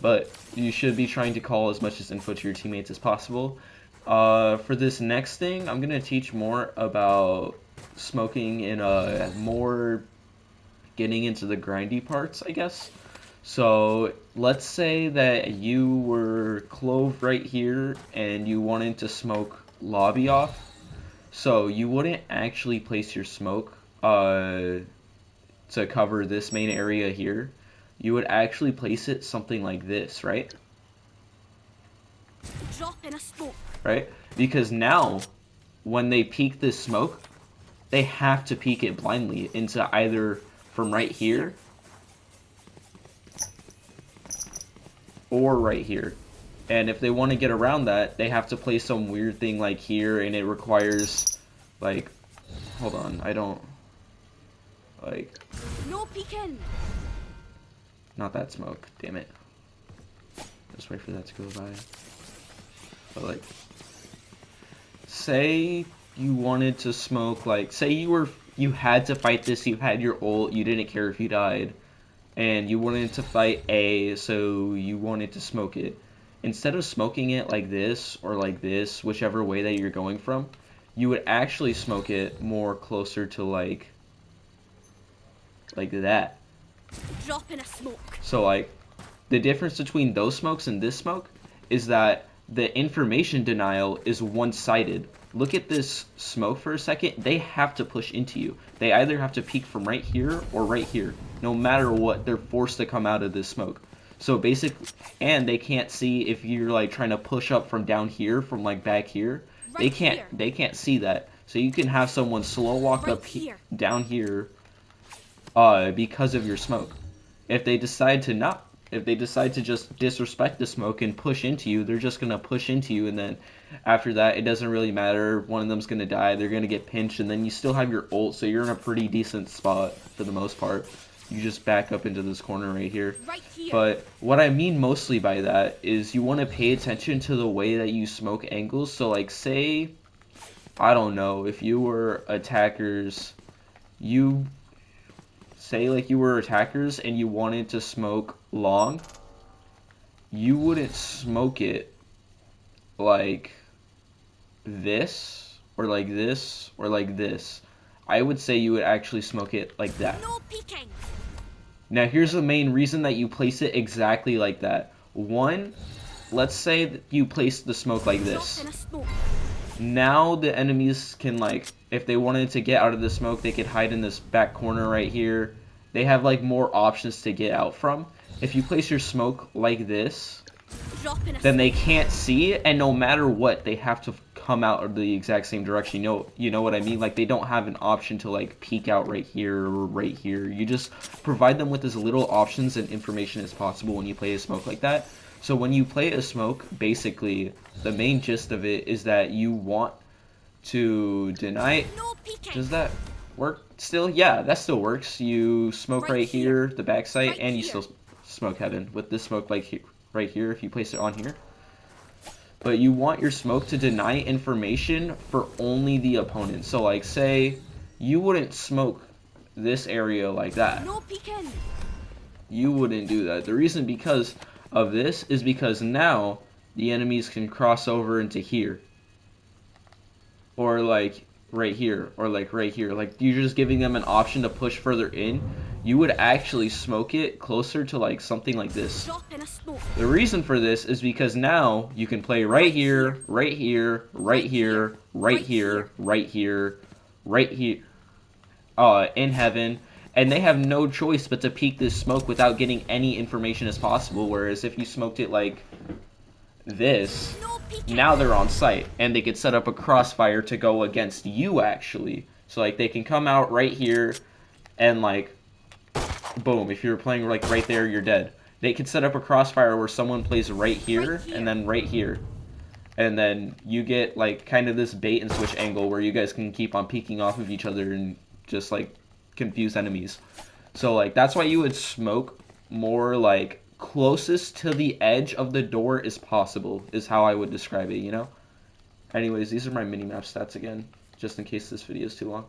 but you should be trying to call as much as info to your teammates as possible. For this next thing, I'm gonna teach more about smoking in a more getting into the grindy parts, I guess. So let's say that you were clove right here and you wanted to smoke lobby off. So you wouldn't actually place your smoke to cover this main area here. You would actually place it something like this, right? Drop in a smoke. Right? Because now, when they peek this smoke, they have to peek it blindly into either from right here or right here. And if they want to get around that, they have to place some weird thing like here, and it requires, like, hold on, I don't, like, No peeking. not that smoke, damn it. Just wait for that to go by. But, like, say you wanted to smoke, like, say you had to fight this, you had your ult, you didn't care if you died, and you wanted to fight A, so you wanted to smoke it. Instead of smoking it like this or like this, whichever way that you're going from, you would actually smoke it more closer to like that. Drop in a smoke. So like the difference between those smokes and this smoke is that the information denial is one-sided. Look at this smoke for a second. They have to push into you. They either have to peek from right here or right here. No matter what, they're forced to come out of this smoke. So basically, and they can't see if you're like trying to push up from down here, from like back here. Right here. They can't see that. So you can have someone slow walk Right up here. down here because of your smoke. If they decide to not, if they decide to just disrespect the smoke and push into you, they're just gonna push into you, and then after that, it doesn't really matter. One of them's gonna die. They're gonna get pinched, and then you still have your ult, so you're in a pretty decent spot for the most part. You just back up into this corner right here. Right here. But what I mean mostly by that is you want to pay attention to the way that you smoke angles. So like say, I don't know, if you were attackers, you say like you were attackers and you wanted to smoke long, you wouldn't smoke it like this or like this or like this. I would say you would actually smoke it like that. No peeking. Now here's the main reason that you place it exactly like that. One, let's say that you place the smoke like this. Drop in a smoke. Now the enemies can, like, if they wanted to get out of the smoke, they could hide in this back corner right here. They have like more options to get out from. If you place your smoke like this, Drop in a then they smoke. can't see it, and no matter what, they have to come out of the exact same direction. You know what I mean? Like they don't have an option to like peek out right here or right here. You just provide them with as little options and information as possible when you play a smoke like that. So when you play a smoke, basically the main gist of it is that you want to deny. No peeking. Does that work still? Yeah, that still works. You smoke right here, the backside, Right and you here. still smoke heaven with this smoke like here, right here if you place it on here. But you want your smoke to deny information for only the opponent. So like say you wouldn't smoke this area like that. No peeking. You wouldn't do that. The reason because of this is because now the enemies can cross over into here. Or like right here, or like right here. Like you're just giving them an option to push further in. You would actually smoke it closer to like something like this. Drop in a smoke. The reason for this is because now you can play right here, right here, right here, right here, right here, right here, in heaven, and they have no choice but to peek this smoke without getting any information as possible. Whereas if you smoked it like this, No peeking. now they're on site, and they could set up a crossfire to go against you actually. So like they can come out right here, and like boom, if you're playing like right there, you're dead. They could set up a crossfire where someone plays right here and then right here. And then you get like kind of this bait and switch angle where you guys can keep on peeking off of each other and just like confuse enemies. So like that's why you would smoke more like closest to the edge of the door as possible is how I would describe it, you know? Anyways, these are my mini-map stats again, just in case this video is too long.